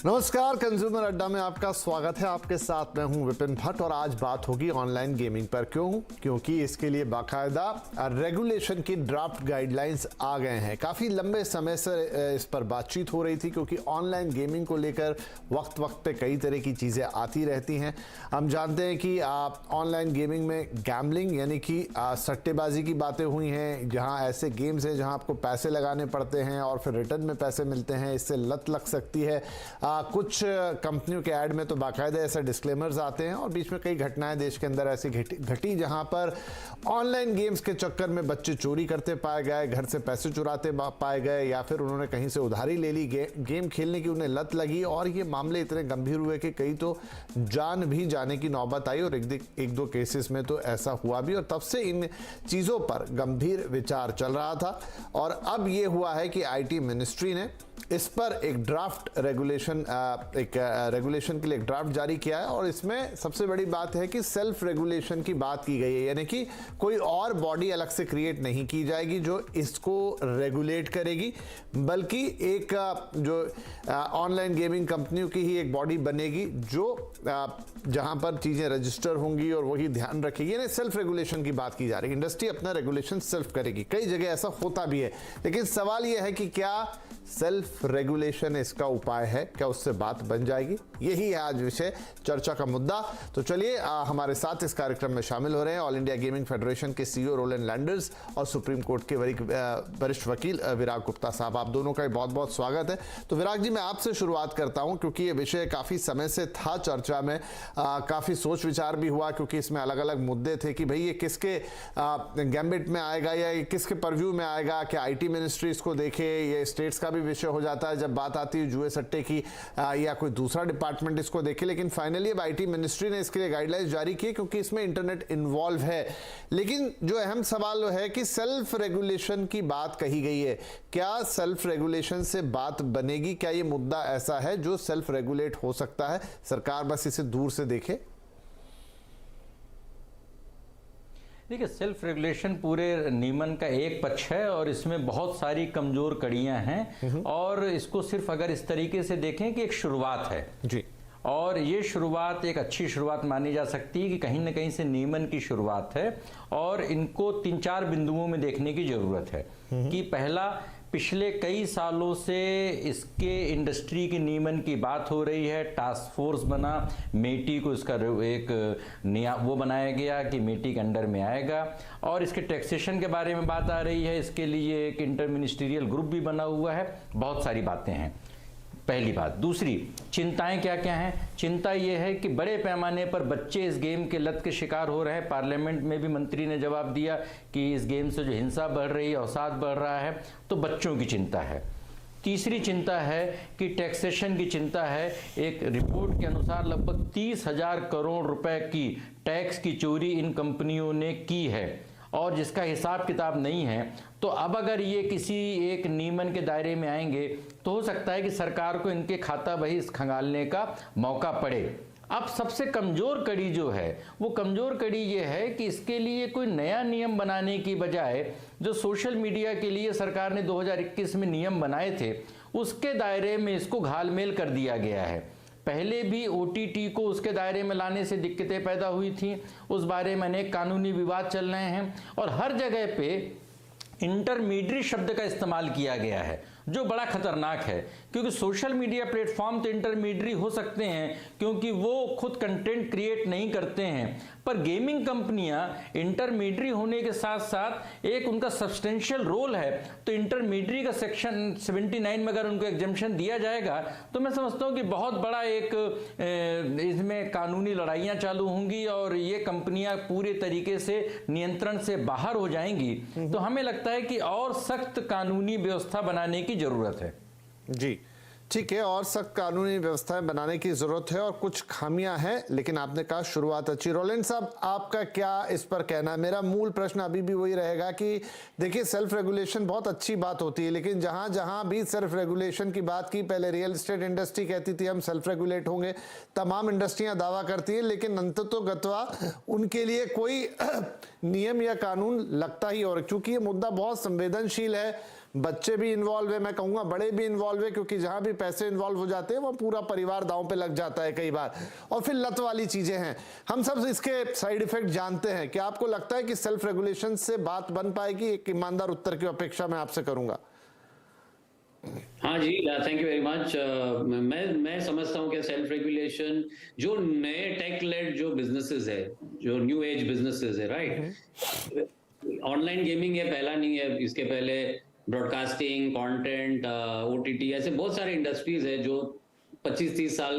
नमस्कार, कंज्यूमर अड्डा में आपका स्वागत है। आपके साथ मैं हूं विपिन भट्ट और आज बात होगी ऑनलाइन गेमिंग पर। क्यों? क्योंकि इसके लिए बाकायदा रेगुलेशन की ड्राफ्ट गाइडलाइंस आ गए हैं। काफ़ी लंबे समय से इस पर बातचीत हो रही थी क्योंकि ऑनलाइन गेमिंग को लेकर वक्त वक्त पे कई तरह की चीज़ें आती रहती हैं। हम जानते हैं कि ऑनलाइन गेमिंग में गैम्बलिंग यानी कि सट्टेबाजी की बातें हुई हैं, जहाँ ऐसे गेम्स हैं जहाँ आपको पैसे लगाने पड़ते हैं और फिर रिटर्न में पैसे मिलते हैं। इससे लत लग सकती है। कुछ कंपनियों के ऐड में तो बाकायदा ऐसे डिस्क्लेमर्स आते हैं और बीच में कई घटनाएं देश के अंदर ऐसी घटी जहां पर ऑनलाइन गेम्स के चक्कर में बच्चे चोरी करते पाए गए, घर से पैसे चुराते पाए गए, या फिर उन्होंने कहीं से उधारी ले ली, गेम खेलने की उन्हें लत लगी और ये मामले इतने गंभीर हुए कि कई तो जान भी जाने की नौबत आई और एक दो केसेस में तो ऐसा हुआ भी। और तब से इन चीज़ों पर गंभीर विचार चल रहा था और अब ये हुआ है कि आईटी मिनिस्ट्री ने इस पर एक ड्राफ्ट रेगुलेशन के लिए एक ड्राफ्ट जारी किया है और इसमें सबसे बड़ी बात है कि सेल्फ रेगुलेशन की बात की गई है, यानी कि कोई और बॉडी अलग से क्रिएट नहीं की जाएगी जो इसको रेगुलेट करेगी, बल्कि एक जो ऑनलाइन गेमिंग कंपनियों की ही एक बॉडी बनेगी जो जहां पर चीजें रजिस्टर होंगी और वही ध्यान रखेगी। यानी सेल्फ रेगुलेशन की बात की जा रही है। इंडस्ट्री अपना रेगुलेशन सेल्फ करेगी। कई जगह ऐसा होता भी है, लेकिन सवाल यह है कि क्या सेल्फ रेगुलेशन इसका उपाय है? क्या उससे बात बन जाएगी? यही है आज विषय चर्चा का मुद्दा। तो चलिए, हमारे साथ इस कार्यक्रम में शामिल हो रहे हैं ऑल इंडिया गेमिंग फेडरेशन के सीईओ रोलैंड लैंडर्स और सुप्रीम कोर्ट के वरिष्ठ वकील विराग गुप्ता साहब। आप दोनों का बहुत बहुत स्वागत है। तो विराग जी, मैं आपसे शुरुआत करता हूं क्योंकि ये विषय काफी समय से था चर्चा में, काफी सोच विचार भी हुआ क्योंकि इसमें अलग अलग मुद्दे थे कि भाई ये किसके गैम्बिट में आएगा या ये किसके परव्यू में आएगा। क्या आईटी मिनिस्ट्री इसको देखे? ये स्टेट्स का भी विषय हो जाता है जब बात आती है जुए सट्टे की, या कोई दूसरा डिपार्टमेंट इसको देखे। लेकिन फाइनली अब आईटी मिनिस्ट्री ने इसके लिए गाइडलाइंस जारी की क्योंकि इसमें इंटरनेट इन्वॉल्व है। लेकिन जो अहम सवाल है कि सेल्फ रेगुलेशन की बात कही गई है, क्या सेल्फ रेगुलेशन से बात बनेगी? क्या ये मुद्दा ऐसा है जो सेल्फ रेगुलेट हो सकता है? सरकार बस इसे दूर से देखे? देखिए, सेल्फ रेगुलेशन पूरे नियमन का एक पक्ष है और इसमें बहुत सारी कमजोर कड़ियां हैं और इसको सिर्फ अगर इस तरीके से देखें कि एक शुरुआत है जी, और ये शुरुआत एक अच्छी शुरुआत मानी जा सकती है कि कहीं ना कहीं से नियमन की शुरुआत है और इनको 3-4 बिंदुओं में देखने की जरूरत है। कि पहला, पिछले कई सालों से इसके इंडस्ट्री के नियमन की बात हो रही है। टास्क फोर्स बना, मेटी को इसका एक वो बनाया गया कि मेटी के अंडर में आएगा और इसके टैक्सेशन के बारे में बात आ रही है। इसके लिए एक इंटर मिनिस्ट्रियल ग्रुप भी बना हुआ है। बहुत सारी बातें हैं, पहली बात। दूसरी, चिंताएं क्या क्या हैं? चिंता यह है कि बड़े पैमाने पर बच्चे इस गेम के लत के शिकार हो रहे हैं। पार्लियामेंट में भी मंत्री ने जवाब दिया कि इस गेम से जो हिंसा बढ़ रही है, अवसाद बढ़ रहा है, तो बच्चों की चिंता है। तीसरी चिंता है कि टैक्सेशन की चिंता है। एक रिपोर्ट के अनुसार लगभग 30,000 करोड़ रुपए की टैक्स की चोरी इन कंपनियों ने की है और जिसका हिसाब किताब नहीं है। तो अब अगर ये किसी एक नियमन के दायरे में आएंगे तो हो सकता है कि सरकार को इनके खाता बही खंगालने का मौका पड़े। अब सबसे कमजोर कड़ी जो है, वो कमजोर कड़ी ये है कि इसके लिए कोई नया नियम बनाने की बजाय जो सोशल मीडिया के लिए सरकार ने 2021 में नियम बनाए थे, उसके दायरे में इसको घालमेल कर दिया गया है। पहले भी ओटीटी को उसके दायरे में लाने से दिक्कतें पैदा हुई थी, उस बारे में अनेक कानूनी विवाद चल रहे हैं और हर जगह पे इंटरमीडिएट शब्द का इस्तेमाल किया गया है जो बड़ा खतरनाक है, क्योंकि सोशल मीडिया प्लेटफॉर्म तो इंटरमीडिएट हो सकते हैं क्योंकि वो खुद कंटेंट क्रिएट नहीं करते हैं, पर गेमिंग कंपनियां इंटरमीडिएट होने के साथ साथ एक उनका सब्सटेंशियल रोल है। तो इंटरमीडिएट का सेक्शन 79 में अगर उनको एग्जम्पशन दिया जाएगा तो मैं समझता हूं कि बहुत बड़ा एक इसमें कानूनी लड़ाइयां चालू होंगी और ये कंपनियां पूरे तरीके से नियंत्रण से बाहर हो जाएंगी। तो हमें लगता है कि और सख्त कानूनी व्यवस्था बनाने की जरूरत है। जी ठीक है, और सख्त कानूनी व्यवस्थाएं बनाने की जरूरत है और कुछ खामियां हैं, लेकिन आपने कहा शुरुआत अच्छी। रोलैंड साहब, आपका क्या इस पर कहना है? मेरा मूल प्रश्न अभी भी वही रहेगा कि देखिए, सेल्फ रेगुलेशन बहुत अच्छी बात होती है, लेकिन जहां जहां भी सेल्फ रेगुलेशन की बात की, पहले रियल एस्टेट इंडस्ट्री कहती थी हम सेल्फ रेगुलेट होंगे, तमाम इंडस्ट्रियां दावा करती है, लेकिन अंततोगत्वा उनके लिए कोई नियम या कानून लगता ही, और चूंकि ये मुद्दा बहुत संवेदनशील है, बच्चे भी इन्वॉल्व है, मैं कहूँगा बड़े भी इन्वॉल्व है, क्योंकि जहाँ भी पैसे इन्वॉल्व हो जाते हैं वहाँ पूरा परिवार दांव पे लग जाता है कई बार, और फिर लत वाली चीज़ें हैं। हम सब इसके साइड इफेक्ट जानते हैं। क्या आपको लगता है कि सेल्फ रेगुलेशन से बात बन पाएगी? एक ईमानदार उत्तर की अपेक्षा मैं आपसे करूँगा। हाँ जी, थैंक यू वेरी मच। मैं समझता हूँ कि सेल्फ रेगुलेशन जो नए टेक लेड जो बिजनेसेस है, जो न्यू एज बिजनेसेस है, राइट, ऑनलाइन गेमिंग ये पहला नहीं है। इसके पहले ब्रॉडकास्टिंग, कंटेंट, ओटीटी, ऐसे बहुत सारे इंडस्ट्रीज है जो 25-30 साल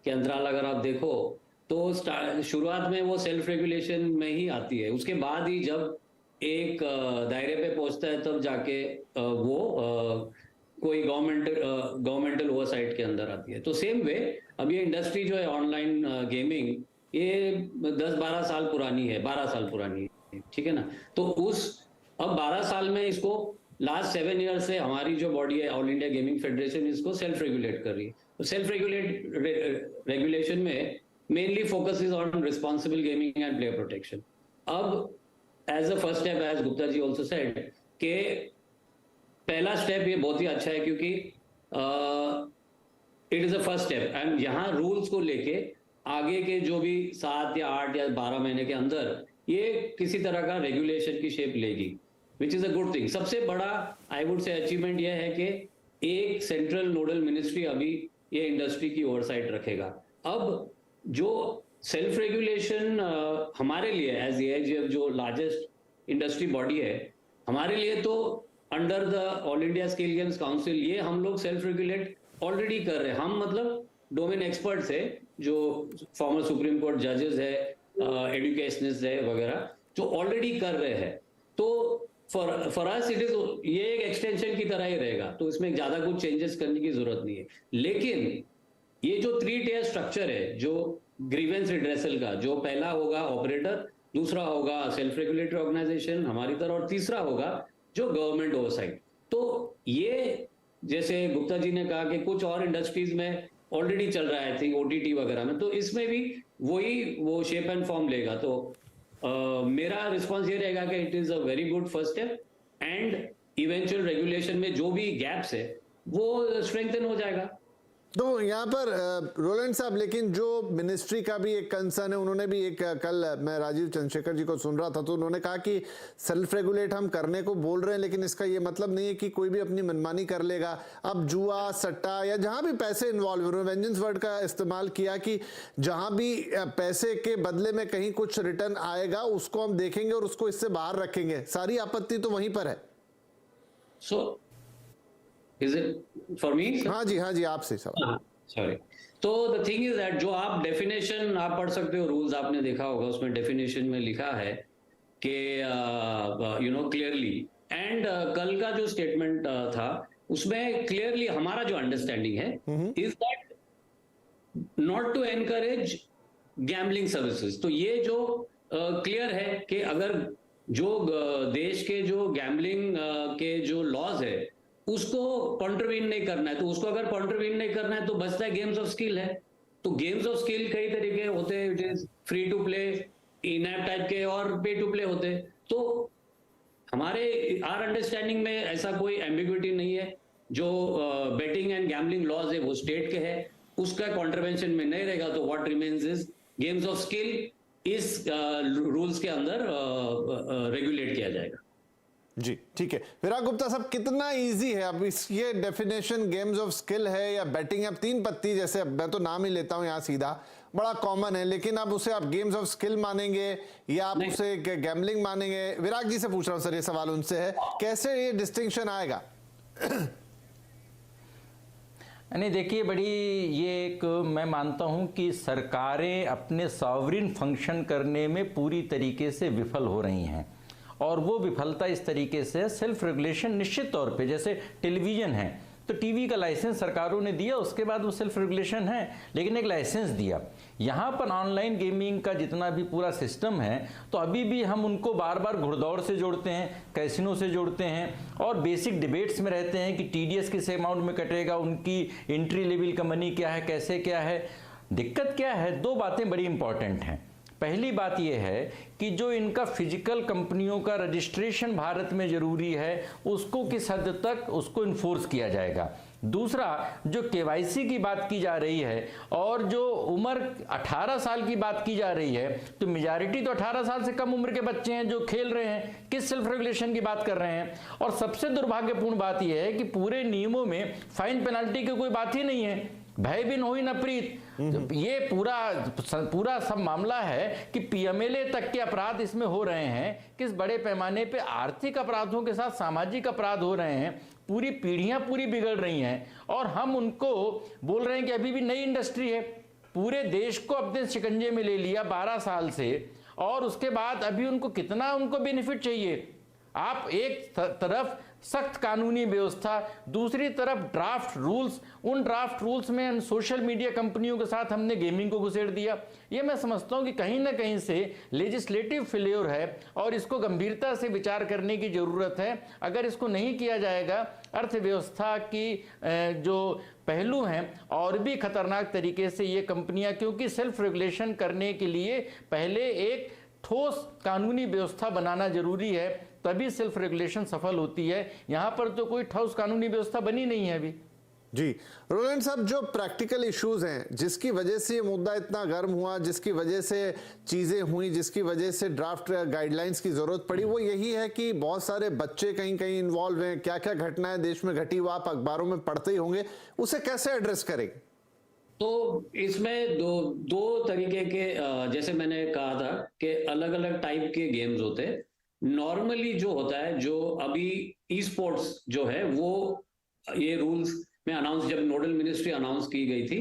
के अंतराल अगर आप देखो तो शुरुआत में वो सेल्फ रेगुलेशन में ही आती है। उसके बाद ही जब एक दायरे पे पहुंचता है तब जाके वो कोई गवर्नमेंटल ओवरसाइट के अंदर आती है। तो सेम वे अब ये इंडस्ट्री जो है ऑनलाइन गेमिंग, ये 10-12 साल पुरानी है, 12 साल पुरानी है, ठीक है ना। तो अब 12 साल में इसको लास्ट 7 ईयर से हमारी जो बॉडी है ऑल इंडिया गेमिंग फेडरेशन इसको सेल्फ रेगुलेट कर रही है। तो सेल्फ रेगुलेशन में mainly focus is on responsible gaming and player protection. अब as a first step, as Gupta ji also said, के पहला स्टेप ये बहुत ही अच्छा है क्योंकि it is a first step, and यहाँ रूल्स को लेके आगे के जो भी 7 या 8 या 12 महीने के अंदर ये किसी तरह का रेगुलेशन की शेप लेगी, which is a good thing. सबसे बड़ा आई वुड से अचीवमेंट यह है कि एक सेंट्रल नोडल मिनिस्ट्री अभी ये इंडस्ट्री की ओवरसाइट रखेगा। अब जो सेल्फ रेगुलेशन हमारे लिए एज एआईजीएफ जो लार्जेस्ट इंडस्ट्री बॉडी है, हमारे लिए तो under the all India skill games council ये हम लोग सेल्फ रेगुलेट ऑलरेडी कर रहे हैं। हम मतलब डोमेन एक्सपर्ट्स है, जो फॉर्मर सुप्रीम कोर्ट जजेस है, एजुकेशनिस्ट है वगैरह, जो ऑलरेडी कर रहे हैं। तो फॉर अस इट इज ये एक एक्सटेंशन की तरह ही रहेगा, तो इसमें ज्यादा कुछ चेंजेस करने की जरूरत नहीं है। लेकिन ये जो 3 टियर स्ट्रक्चर है, जो ग्रीवेंस रिड्रेसल का, जो पहला होगा ऑपरेटर, दूसरा होगा सेल्फ रेगुलेटरी ऑर्गेनाइजेशन हमारी तरह, और तीसरा होगा जो गवर्नमेंट ओवरसाइट। तो ये जैसे गुप्ता जी ने कहा कि कुछ और इंडस्ट्रीज में ऑलरेडी चल रहा है, आई थिंक ओटीटी वगैरह में, तो इसमें भी वो शेप एंड फॉर्म लेगा। तो मेरा रिस्पांस ये रहेगा कि it is a very good first step, and eventual regulation में जो भी गैप्स है वो स्ट्रेंथन हो जाएगा। तो यहाँ पर रोलैंड साहब, लेकिन जो मिनिस्ट्री का भी एक कंसर्न है, उन्होंने भी एक, कल मैं राजीव चंद्रशेखर जी को सुन रहा था तो उन्होंने कहा कि सेल्फ रेगुलेट हम करने को बोल रहे हैं, लेकिन इसका ये मतलब नहीं है कि कोई भी अपनी मनमानी कर लेगा। अब जुआ, सट्टा या जहाँ भी पैसे इन्वॉल्व, उन्होंने वेंजेंस वर्ड का इस्तेमाल किया कि जहाँ भी पैसे के बदले में कहीं कुछ रिटर्न आएगा उसको हम देखेंगे और उसको इससे बाहर रखेंगे। सारी आपत्ति तो वहीं पर है। Is it for me? हाँ जी, आपसे सवाल। सॉरी। तो द थिंग इज दैट जो आप डेफिनेशन आप पढ़ सकते हो, रूल्स आपने देखा होगा, उसमें डेफिनेशन में लिखा है कि यू नो क्लियरली, एंड कल का जो स्टेटमेंट था उसमें क्लियरली हमारा जो अंडरस्टैंडिंग है is that not to encourage gambling services. तो ये जो क्लियर है कि अगर जो देश के जो गैम्बलिंग के जो लॉज है उसको कॉन्ट्रवीन नहीं करना है, तो उसको अगर कॉन्ट्रवीन नहीं करना है तो बचता है गेम्स ऑफ स्किल है। तो गेम्स ऑफ स्किल कई तरीके होते हैं, it is free to play, in app type के, और पे टू प्ले होते हैं। तो हमारे आर अंडरस्टैंडिंग में ऐसा कोई एम्बिग्विटी नहीं है। जो बेटिंग एंड गैम्बलिंग लॉज है वो स्टेट के है, उसका कॉन्ट्रवेंशन में नहीं रहेगा। तो what remains is games of skill इस रूल्स के अंदर रेगुलेट किया जाएगा। जी ठीक है। विराग गुप्ता साहब, कितना इजी है अब इस ये डेफिनेशन गेम्स ऑफ स्किल है या बैटिंग? अब 3 पत्ती जैसे मैं तो नाम ही लेता हूं यहाँ सीधा, बड़ा कॉमन है, लेकिन अब उसे आप गेम्स ऑफ स्किल मानेंगे या आप उसे गैम्बलिंग मानेंगे? विराग जी से पूछ रहा हूं सर, ये सवाल उनसे है, कैसे ये डिस्टिंक्शन आएगा? नहीं देखिए, बड़ी ये एक मैं मानता हूं कि सरकारें अपने सॉवरिन फंक्शन करने में पूरी तरीके से विफल हो रही हैं, और वो विफलता इस तरीके से सेल्फ रेगुलेशन निश्चित तौर पे, जैसे टेलीविज़न है तो टीवी का लाइसेंस सरकारों ने दिया, उसके बाद वो सेल्फ रेगुलेशन है, लेकिन एक लाइसेंस दिया। यहाँ पर ऑनलाइन गेमिंग का जितना भी पूरा सिस्टम है, तो अभी भी हम उनको बार बार घुड़दौड़ से जोड़ते हैं, कैसीनो से जोड़ते हैं, और बेसिक डिबेट्स में रहते हैं कि टीडीएस किस अमाउंट में कटेगा, उनकी एंट्री लेवल का मनी क्या है, कैसे क्या है। दिक्कत क्या है? 2 बातें बड़ी इंपॉर्टेंट हैं। पहली बात यह है कि जो इनका फिजिकल कंपनियों का रजिस्ट्रेशन भारत में जरूरी है उसको किस हद तक उसको इन्फोर्स किया जाएगा। दूसरा, जो केवाईसी की बात की जा रही है और जो उम्र 18 साल की बात की जा रही है, तो मेजॉरिटी तो 18 साल से कम उम्र के बच्चे हैं जो खेल रहे हैं, किस सेल्फ रेगुलेशन की बात कर रहे हैं। और सबसे दुर्भाग्यपूर्ण बात यह है कि पूरे नियमों में फाइन पेनल्टी की कोई बात ही नहीं है, भय बिन होई न प्रीत। ये पूरा सब मामला है कि पीएमएलए तक के अपराध इसमें हो रहे हैं, किस बड़े पैमाने पे आर्थिक अपराधों के साथ सामाजिक अपराध हो रहे हैं, पूरी पीढ़ियां पूरी बिगड़ रही हैं और हम उनको बोल रहे हैं कि अभी भी नई इंडस्ट्री है। पूरे देश को अपने शिकंजे में ले लिया 12 साल से, और उसके बाद अभी उनको कितना बेनिफिट चाहिए। आप एक तरफ सख्त कानूनी व्यवस्था, दूसरी तरफ ड्राफ्ट रूल्स, उन ड्राफ्ट रूल्स में सोशल मीडिया कंपनियों के साथ हमने गेमिंग को घुसेड़ दिया। ये मैं समझता हूं कि कहीं ना कहीं से लेजिस्लेटिव फेल्योर है और इसको गंभीरता से विचार करने की जरूरत है। अगर इसको नहीं किया जाएगा, अर्थव्यवस्था की जो पहलू हैं और भी खतरनाक तरीके से ये कंपनियां, क्योंकि सेल्फ रेगुलेशन करने के लिए पहले एक ठोस कानूनी व्यवस्था बनाना जरूरी है, तभी सेल्फ रेगुलेशन सफल होती है। यहां पर तो कोई ठोस कानूनी व्यवस्था बनी नहीं है अभी। जी रोलैंड साहब, जो प्रैक्टिकल इश्यूज हैं जिसकी वजह से ये मुद्दा इतना गर्म हुआ, जिसकी वजह से चीजें हुई, जिसकी वजह से ड्राफ्ट गाइडलाइंस की जरूरत पड़ी, वो यही है कि बहुत सारे बच्चे कहीं कहीं इन्वॉल्व हैं। क्या क्या घटनाएं देश में घटी वो आप अखबारों में पढ़ते ही होंगे, उसे कैसे एड्रेस करेंगे? तो इसमें दो तरीके के, जैसे मैंने कहा था कि अलग अलग टाइप के गेम्स होते हैं। नॉर्मली जो होता है, जो अभी ई स्पोर्ट्स जो है वो ये रूल्स में अनाउंस, जब नोडल मिनिस्ट्री अनाउंस की गई थी,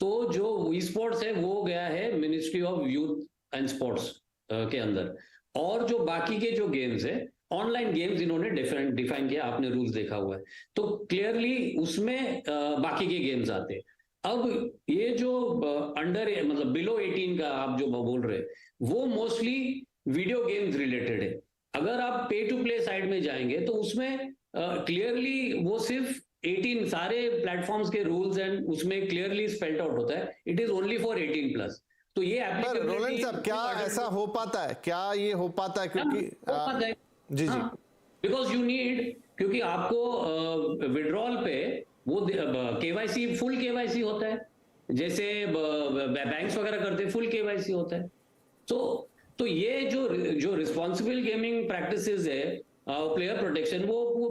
तो जो ई स्पोर्ट्स है वो गया है ministry of youth and sports के अंदर। और जो बाकी के जो गेम्स है, ऑनलाइन गेम्स, इन्होंने डिफाइन किया, आपने रूल्स देखा हुआ है, तो क्लियरली उसमें बाकी के गेम्स आते हैं। अब ये जो अंडर, मतलब बिलो 18 का आप जो बोल रहे हैं, वो मोस्टली वीडियो गेम्स रिलेटेड है। अगर आप पे टू प्ले साइड में जाएंगे तो उसमें क्लियरली वो सिर्फ 18 सारे प्लेटफॉर्म्स के रूल्स एंड उसमें क्लियरली स्पेल्ड आउट होता है, इट इज ओनली फॉर 18+। तो ये रोलैंड साहब, क्या ऐसा हो पाता है? क्या ये हो पाता है? क्योंकि जी बिकॉज यू नीड, क्योंकि आपको विड्रॉल पे वो केवाईसी, फुल केवाईसी होता है, जैसे बैंक्स वगैरह करते हैं, फुल केवाईसी होता है। तो ये जो रिस्पॉन्सिबल गेमिंग प्रैक्टिसेस है, प्लेयर प्रोटेक्शन, वो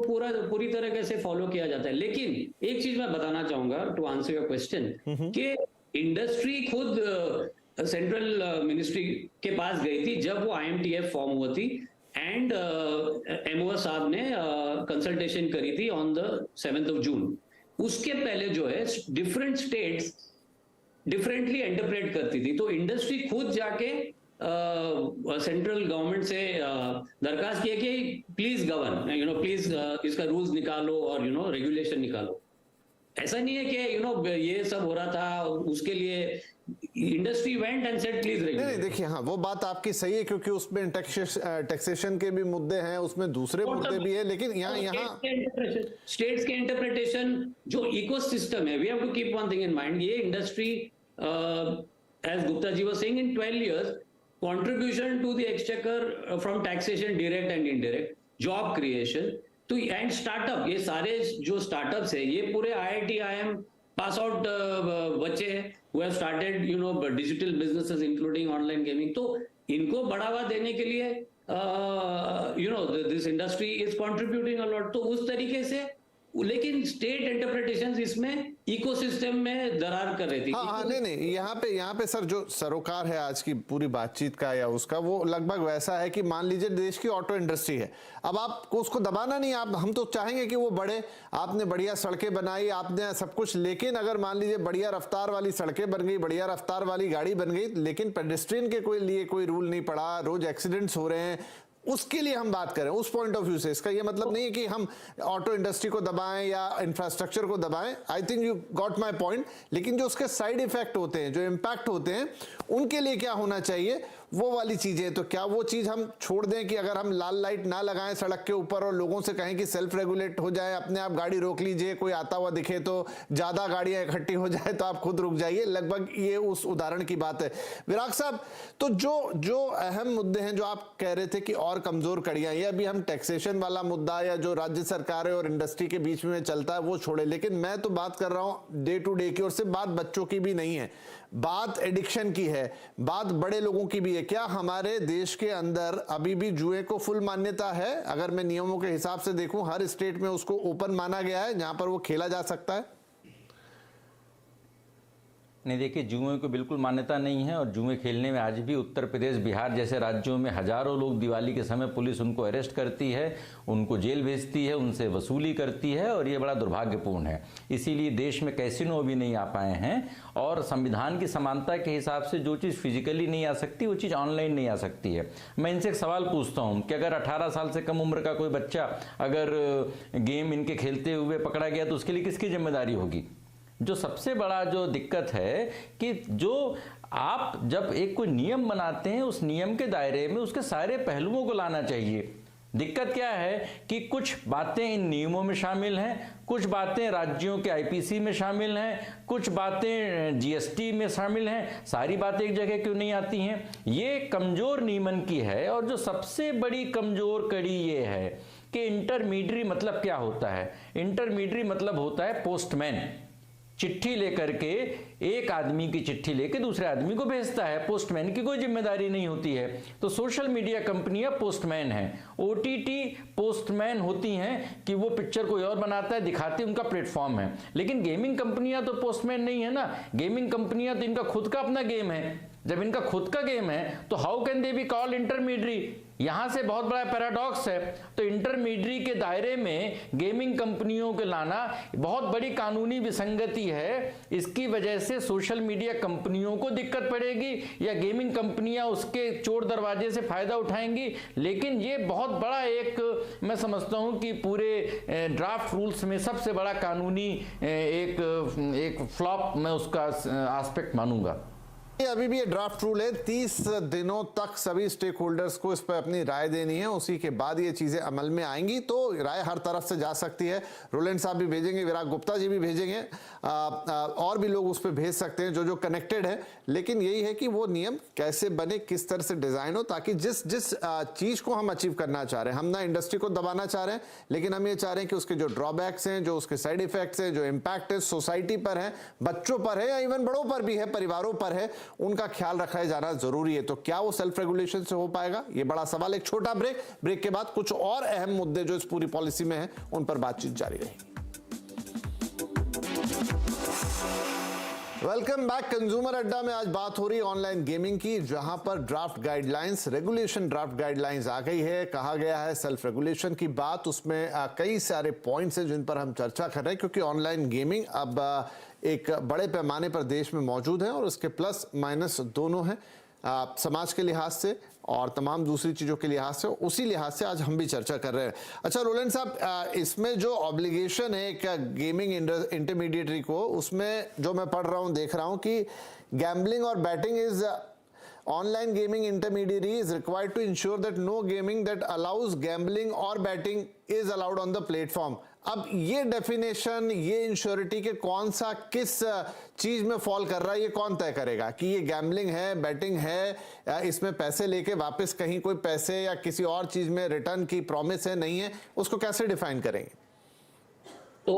पूरी तरीके से फॉलो किया जाता है। लेकिन एक चीज मैं बताना चाहूंगा टू आंसर योर क्वेश्चन, कि इंडस्ट्री खुद सेंट्रल मिनिस्ट्री के पास गई थी जब वो IMTF फॉर्म हुआ थी, एंड MOS साहब ने कंसल्टेशन करी थी on the 7th of June। उसके पहले जो है डिफरेंट स्टेट्स डिफरेंटली इंटरप्रेट करती थी, तो इंडस्ट्री खुद जाके सेंट्रल गवर्नमेंट से दरखास्त किया कि प्लीज गवर्न, प्लीज इसका रूल्स निकालो और रेगुलेशन निकालो। ऐसा नहीं है कि ये सब हो रहा था, उसके लिए industry went and said please regulate. नहीं, देखिए, हाँ, वो बात आपकी सही है, क्योंकि उसमें टैक्सेशन के भी मुद्दे हैं, उसमें दूसरे मुद्दे भी है, लेकिन यहाँ स्टेट्स के इंटरप्रिटेशन, जो इकोसिस्टम है, we have to keep one thing in mind. ये industry, as Gupta ji was saying, in 12 years contribution to the exchequer from taxation direct and indirect, job creation to and startup, ये सारे जो startups है, ये पूरे IIT IIM pass out बच्चे हैं who have started digital businesses including online gaming। तो इनको बढ़ावा देने के लिए this industry is contributing a lot। तो उस तरीके से, लेकिन स्टेट इंटरप्रिटेशंस इसमें इकोसिस्टम में दरार कर रही थी। हाँ, नहीं, यहाँ पे सर, जो सरोकार है आज की पूरी बातचीत का या उसका, वो लगभग वैसा है कि मान लीजिए देश की ऑटो इंडस्ट्री है, अब आपको उसको दबाना नहीं, हम तो चाहेंगे कि वो बढ़े, आपने बढ़िया सड़कें बनाई, आपने सब कुछ, लेकिन अगर मान लीजिए बढ़िया रफ्तार वाली सड़कें बन गई, बढ़िया रफ्तार वाली गाड़ी बन गई, लेकिन पेडेस्ट्रियन के लिए कोई रूल नहीं पड़ा, रोज एक्सीडेंट्स हो रहे हैं, उसके लिए हम बात करें उस पॉइंट ऑफ व्यू से। इसका ये मतलब नहीं है कि हम ऑटो इंडस्ट्री को दबाएं या इंफ्रास्ट्रक्चर को दबाएं, I think you got my point. लेकिन जो उसके साइड इफेक्ट होते हैं, जो इम्पैक्ट होते हैं, उनके लिए क्या होना चाहिए, वो वाली चीजें, तो क्या वो चीज हम छोड़ दें कि अगर हम लाल लाइट ना लगाएं सड़क के ऊपर और लोगों से कहें कि सेल्फ रेगुलेट हो जाए, अपने आप गाड़ी रोक लीजिए, कोई आता हुआ दिखे तो ज्यादा गाड़ियां इकट्ठी हो जाए तो आप खुद रुक जाइए, लगभग ये उस उदाहरण की बात है। विराग साहब, तो जो अहम मुद्दे हैं जो आप कह रहे थे कि और कमजोर कड़ियां, ये अभी हम टैक्सेशन वाला मुद्दा या जो राज्य सरकारें और इंडस्ट्री के बीच में चलता है वो छोड़े, लेकिन मैं तो बात कर रहा हूं डे टू डे की, और सिर्फ बात बच्चों की भी नहीं है, बात एडिक्शन की है, बात बड़े लोगों की भी है। क्या हमारे देश के अंदर अभी भी जुए को फुल मान्यता है? अगर मैं नियमों के हिसाब से देखूं, हर स्टेट में उसको ओपन माना गया है जहां पर वो खेला जा सकता है? नहीं, देखिए, जुए को बिल्कुल मान्यता नहीं है और जुए खेलने में आज भी उत्तर प्रदेश, बिहार जैसे राज्यों में हजारों लोग दिवाली के समय पुलिस उनको अरेस्ट करती है, उनको जेल भेजती है, उनसे वसूली करती है और ये बड़ा दुर्भाग्यपूर्ण है। इसीलिए देश में कैसीनो भी नहीं आ पाए हैं और संविधान की समानता के हिसाब से जो चीज़ फिजिकली नहीं आ सकती वो चीज़ ऑनलाइन नहीं आ सकती है। मैं इनसे एक सवाल पूछता हूँ कि अगर 18 साल से कम उम्र का कोई बच्चा अगर गेम इनके खेलते हुए पकड़ा गया तो उसके लिए किसकी जिम्मेदारी होगी? जो सबसे बड़ा जो दिक्कत है कि जो आप जब एक कोई नियम बनाते हैं उस नियम के दायरे में उसके सारे पहलुओं को लाना चाहिए। दिक्कत क्या है कि कुछ बातें इन नियमों में शामिल हैं, कुछ बातें राज्यों के आईपीसी में शामिल हैं, कुछ बातें जीएसटी में शामिल हैं, सारी बातें एक जगह क्यों नहीं आती हैं? ये कमजोर नियमन की है। और जो सबसे बड़ी कमजोर कड़ी ये है कि इंटरमीडियरी मतलब क्या होता है? इंटरमीडियरी मतलब होता है पोस्टमैन चिट्ठी लेकर के, एक आदमी की चिट्ठी लेकर दूसरे आदमी को भेजता है, पोस्टमैन की कोई जिम्मेदारी नहीं होती है। तो सोशल मीडिया कंपनियां पोस्टमैन हैं, ओटीटी पोस्टमैन होती हैं कि वो पिक्चर कोई और बनाता है, दिखाती है, उनका प्लेटफॉर्म है। लेकिन गेमिंग कंपनियां तो पोस्टमैन नहीं है ना, गेमिंग कंपनियां तो इनका खुद का अपना गेम है। जब इनका खुद का गेम है तो how can they be called intermediary? यहां से बहुत बड़ा पैराडॉक्स है। तो इंटरमीडियरी के दायरे में गेमिंग कंपनियों को लाना बहुत बड़ी कानूनी विसंगति है। इसकी वजह से सोशल मीडिया कंपनियों को दिक्कत पड़ेगी या गेमिंग कंपनियां उसके चोर दरवाजे से फायदा उठाएंगी। लेकिन ये बहुत बड़ा एक, मैं समझता हूं कि पूरे ड्राफ्ट रूल्स में सबसे बड़ा कानूनी एक फ्लॉप मैं उसका एस्पेक्ट मानूंगा। ये अभी भी ये ड्राफ्ट रूल है, 30 दिनों तक सभी स्टेक होल्डर्स को इस पर अपनी राय देनी है, उसी के बाद ये चीजें अमल में आएंगी। तो राय हर तरफ से जा सकती है, रोलैंड साहब भी भेजेंगे, विराग गुप्ता जी भी भेजेंगे, और भी लोग उस पर भेज सकते हैं जो कनेक्टेड है। लेकिन यही है कि वो नियम कैसे बने, किस तरह से डिजाइन हो, ताकि जिस चीज को हम अचीव करना चाह रहे हैं, हम ना इंडस्ट्री को दबाना चाह रहे हैं, लेकिन हम ये चाह रहे हैं कि उसके जो ड्रॉबैक्स हैं, जो उसके साइड इफेक्ट्स हैं, जो इम्पैक्ट है सोसाइटी पर है, बच्चों पर है या इवन बड़ों पर भी है, परिवारों पर है, उनका ख्याल रखा जाना जरूरी है। तो क्या वो सेल्फ रेगुलेशन से हो पाएगा, ये बड़ा सवाल। एक छोटा ब्रेक के बाद कुछ और अहम मुद्दे जो इस पूरी पॉलिसी में हैं उन पर बातचीत जारी रहेगी। Welcome back. कंज्यूमर अड्डा में आज बात हो रही है ऑनलाइन गेमिंग की, जहां पर draft guidelines, regulation draft guidelines आ गई है। कहा गया है सेल्फ रेगुलेशन की बात, उसमें कई सारे पॉइंट्स हैं जिन पर हम चर्चा कर रहे हैं, क्योंकि ऑनलाइन गेमिंग अब एक बड़े पैमाने पर देश में मौजूद है और उसके प्लस माइनस दोनों हैं, समाज के लिहाज से और तमाम दूसरी चीज़ों के लिहाज से। उसी लिहाज से आज हम भी चर्चा कर रहे हैं। अच्छा रोलैंड साहब, इसमें जो ऑब्लिगेशन है एक गेमिंग इंटरमीडिएटरी को, उसमें जो मैं पढ़ रहा हूँ, देख रहा हूँ कि गैम्बलिंग और batting is online gaming intermediary is required to ensure that no gaming that allows gambling or betting is allowed on the platform। अब ये डेफिनेशन, ये इंश्योरिटी के कौन सा किस चीज में फॉल कर रहा है, ये कौन तय करेगा कि ये गैम्बलिंग है, बैटिंग है, इसमें पैसे लेके वापस कहीं कोई पैसे या किसी और चीज में रिटर्न की प्रॉमिस है, नहीं है, उसको कैसे डिफाइन करेंगे? तो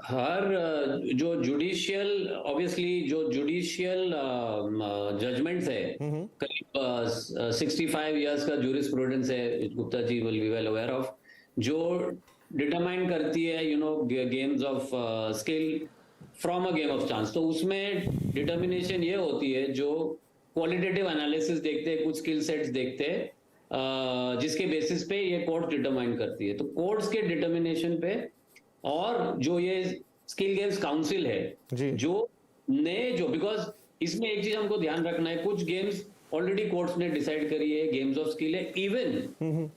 हर जो जुडिशियल, ऑब्वियसली जो जुडिशियल जजमेंट्स है, करीब 65 इयर्स का जूरिस्प्रूडेंस है, Gupta ji will be well aware of, जो डिटरमाइन करती है games of skill from a game of chance. तो उसमें डिटर्मिनेशन ये होती है, जो क्वालिटेटिव एनालिसिस देखते हैं, कुछ स्किल सेट्स देखते हैं, जिसके बेसिस पे ये कोर्ट डिटरमाइन करती है। तो कोर्ट्स के डिटर्मिनेशन पे, और जो ये स्किल गेम्स काउंसिल है जो बिकॉज इसमें एक चीज हमको ध्यान रखना है, कुछ गेम्स ऑलरेडी कोर्ट्स ने डिसाइड करी है गेम्स ऑफ स्किल है, even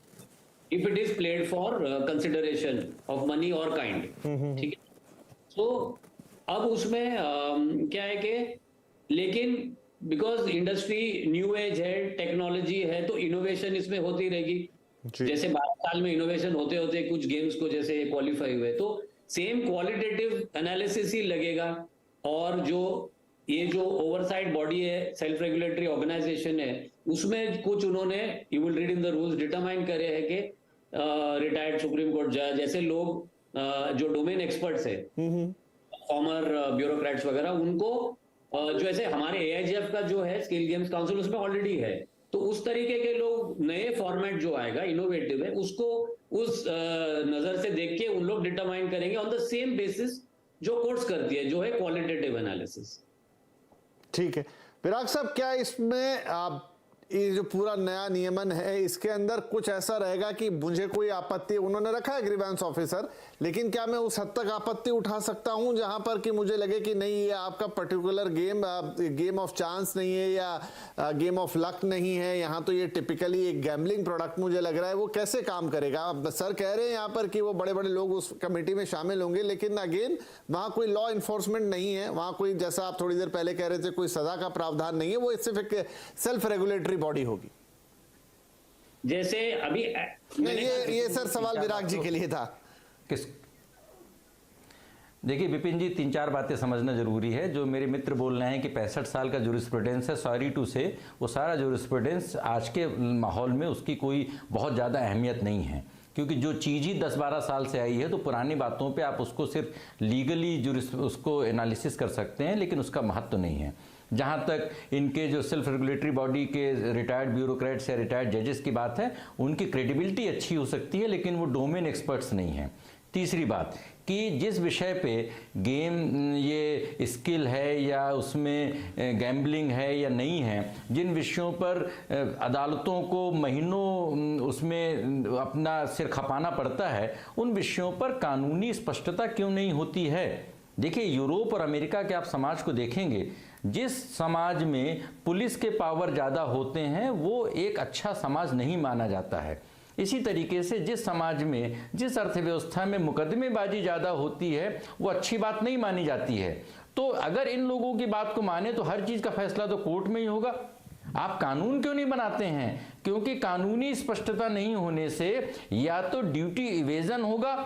if it is played for consideration of money और काइंड, ठीक है। तो अब उसमें क्या है कि, लेकिन बिकॉज इंडस्ट्री न्यू एज है, टेक्नोलॉजी है, तो इनोवेशन इसमें होती रहेगी। जैसे 12 साल में इनोवेशन होते होते कुछ गेम्स को जैसे क्वालिफाई हुए, तो सेम क्वालिटेटिव एनालिसिस ही लगेगा। और जो ये जो ओवरसाइट बॉडी है, सेल्फ रेगुलेटरी ऑर्गेनाइजेशन है, उसमें कुछ उन्होंने, you will read in the rules, determine करे है कि रिटायर्ड सुप्रीम कोर्ट जज, जैसे लोग जो डोमेन एक्सपर्ट्स है, फॉर्मर ब्यूरोक्रेट्स वगैरह, उनको जो ऐसे हमारे AIGF का जो है स्किल गेम्स काउंसिल, उसमें ऑलरेडी है, तो उस तरीके के लोग नए फॉर्मेट जो आएगा इनोवेटिव है, उसको उस नजर से देख के उन लोग डिटरमाइन करेंगे ऑन द सेम बेसिस जो कोर्ट्स करती है, जो है क्वालिटेटिव एनालिसिस। ठीक है विराग साहब, क्या इसमें ये जो पूरा नया नियमन है इसके अंदर कुछ ऐसा रहेगा कि मुझे कोई आपत्ति, उन्होंने रखा है ग्रीवेंस ऑफिसर, लेकिन क्या मैं उस हद तक आपत्ति उठा सकता हूं जहां पर कि मुझे लगे कि नहीं ये आपका पर्टिकुलर गेम ऑफ चांस नहीं है या गेम ऑफ लक नहीं है, यहां तो ये टिपिकली एक गैम्बलिंग प्रोडक्ट मुझे लग रहा है, वो कैसे काम करेगा? सर कह रहे हैं यहाँ पर कि वो बड़े बड़े लोग उस कमेटी में शामिल होंगे, लेकिन अगेन वहां कोई लॉ इन्फोर्समेंट नहीं है, वहां कोई, जैसा आप थोड़ी देर पहले कह रहे थे, कोई सजा का प्रावधान नहीं है, वो सिर्फ एक सेल्फ रेगुलेटरी बॉडी होगी। जैसे अभी ये सर सवाल विराग जी के लिए था। किस देखिए विपिन जी, 3-4 बातें समझना जरूरी है। जो मेरे मित्र बोल रहे हैं कि 65 साल का जूरिस्प्रूडेंस है, सॉरी टू से, वो सारा जूरिस्प्रूडेंस आज के माहौल में उसकी कोई बहुत ज़्यादा अहमियत नहीं है, क्योंकि जो चीज़ ही 10-12 साल से आई है तो पुरानी बातों पे आप उसको सिर्फ लीगली उसको एनालिसिस कर सकते हैं, लेकिन उसका महत्व नहीं है। जहाँ तक इनके जो सेल्फ रेगुलेटरी बॉडी के रिटायर्ड ब्यूरोक्रेट्स या रिटायर्ड जजेस की बात है, उनकी क्रेडिबिलिटी अच्छी हो सकती है, लेकिन वो डोमेन एक्सपर्ट्स नहीं हैं। तीसरी बात कि जिस विषय पे गेम ये स्किल है या उसमें गैम्बलिंग है या नहीं है, जिन विषयों पर अदालतों को महीनों उसमें अपना सिर खपाना पड़ता है, उन विषयों पर कानूनी स्पष्टता क्यों नहीं होती है? देखिए यूरोप और अमेरिका के आप समाज को देखेंगे, जिस समाज में पुलिस के पावर ज़्यादा होते हैं वो एक अच्छा समाज नहीं माना जाता है। इसी तरीके से जिस समाज में, जिस अर्थव्यवस्था में मुकदमेबाजी ज़्यादा होती है, वो अच्छी बात नहीं मानी जाती है। तो अगर इन लोगों की बात को माने तो हर चीज़ का फैसला तो कोर्ट में ही होगा। आप कानून क्यों नहीं बनाते हैं? क्योंकि कानूनी स्पष्टता नहीं होने से या तो ड्यूटी इवेजन होगा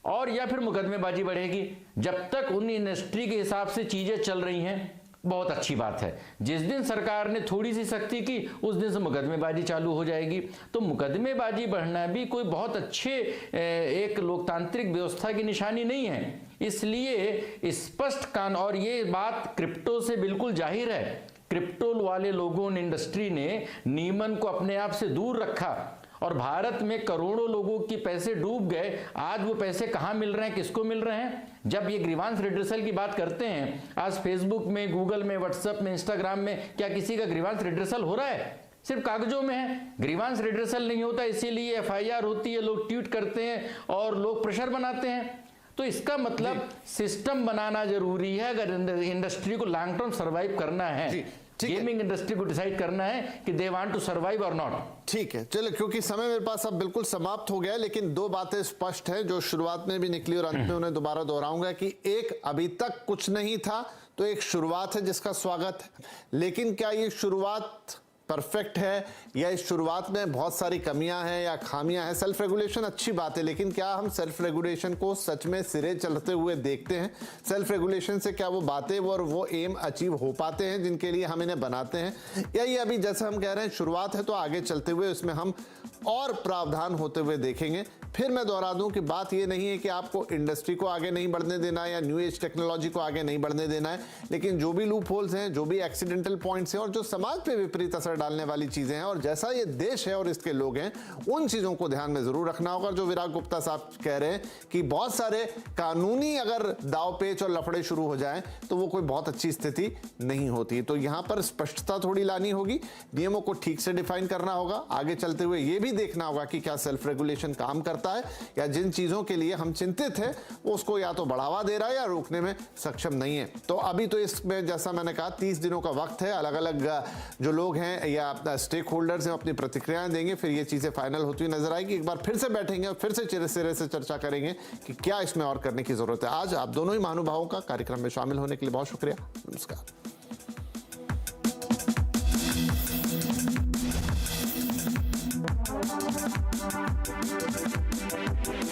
और या फिर मुकदमेबाजी बढ़ेगी। जब तक उन इंडस्ट्री के हिसाब से चीज़ें चल रही हैं, बहुत अच्छी बात है। जिस दिन सरकार ने थोड़ी सी सख्ती की, उस दिन से मुकदमेबाजी चालू हो जाएगी। तो मुकदमेबाजी बढ़ना भी कोई बहुत अच्छे एक लोकतांत्रिक व्यवस्था की निशानी नहीं है। इसलिए स्पष्ट कानून, और ये बात क्रिप्टो से बिल्कुल जाहिर है, क्रिप्टो वाले लोगों ने, इंडस्ट्री ने नियमन को अपने आप से दूर रखा और भारत में करोड़ों लोगों के पैसे डूब गए। आज वो पैसे कहाँ मिल रहे हैं, किसको मिल रहे हैं? जब ये ग्रीवांस रिड्रेसल की बात करते हैं, आज फेसबुक में, गूगल में, व्हाट्सएप में, इंस्टाग्राम में क्या किसी का ग्रीवांस रिड्रेसल हो रहा है? सिर्फ कागजों में है। ग्रीवांस रिड्रेसल नहीं होता, इसीलिए FIR होती है, लोग ट्वीट करते हैं और लोग प्रेशर बनाते हैं। तो इसका मतलब सिस्टम बनाना जरूरी है अगर इंडस्ट्री को लॉन्ग टर्म सर्वाइव करना है। गेमिंग इंडस्ट्री को डिसाइड करना है कि दे वांट टू सर्वाइव और नॉट। ठीक है, चलो, क्योंकि समय मेरे पास अब बिल्कुल समाप्त हो गया, लेकिन 2 बातें स्पष्ट हैं जो शुरुआत में भी निकली और अंत में उन्हें दोबारा दोहराऊंगा कि एक, अभी तक कुछ नहीं था तो एक शुरुआत है जिसका स्वागत है, लेकिन क्या ये शुरुआत परफेक्ट है या इस शुरुआत में बहुत सारी कमियां हैं या खामियां हैं? सेल्फ रेगुलेशन अच्छी बात है, लेकिन क्या हम सेल्फ रेगुलेशन को सच में सिरे चलते हुए देखते हैं? सेल्फ रेगुलेशन से क्या वो बातें और वो एम अचीव हो पाते हैं जिनके लिए हम इन्हें बनाते हैं, या ये अभी जैसे हम कह रहे हैं शुरुआत है, तो आगे चलते हुए इसमें हम और प्रावधान होते हुए देखेंगे? फिर मैं दोहरा दूं कि बात ये नहीं है कि आपको इंडस्ट्री को आगे नहीं बढ़ने देना है या न्यू एज टेक्नोलॉजी को आगे नहीं बढ़ने देना है, लेकिन जो भी लूप होल्स हैं, जो भी एक्सीडेंटल पॉइंट्स हैं और जो समाज पे विपरीत असर डालने वाली चीजें हैं और जैसा ये देश है और इसके लोग हैं, उन चीजों को ध्यान में जरूर रखना होगा। जो विराग गुप्ता साहब कह रहे हैं कि बहुत सारे कानूनी अगर दाव पेच और लफड़े शुरू हो जाएं तो वो कोई बहुत अच्छी स्थिति नहीं होती। तो यहां पर स्पष्टता थोड़ी लानी होगी, नियमों को ठीक से डिफाइन करना होगा, आगे चलते हुए ये भी देखना होगा कि क्या सेल्फ रेगुलेशन काम करता है या जिन चीजों के लिए हम चिंतित हैं उसको या तो बढ़ावा दे रहा है या रोकने में सक्षम नहीं है। तो अभी तो इसमें जैसा मैंने कहा 30 दिनों का वक्त है, अलग अलग जो लोग हैं या स्टेक होल्डर्स हैं अपनी प्रतिक्रियाएं देंगे, फिर ये चीजें फाइनल होती हुई नजर आएगी। एक बार फिर से बैठेंगे और फिर से सिरे से चर्चा करेंगे कि क्या इसमें और करने की जरूरत है। आज आप दोनों ही महानुभावों का कार्यक्रम में शामिल होने के लिए बहुत शुक्रिया। नमस्कार।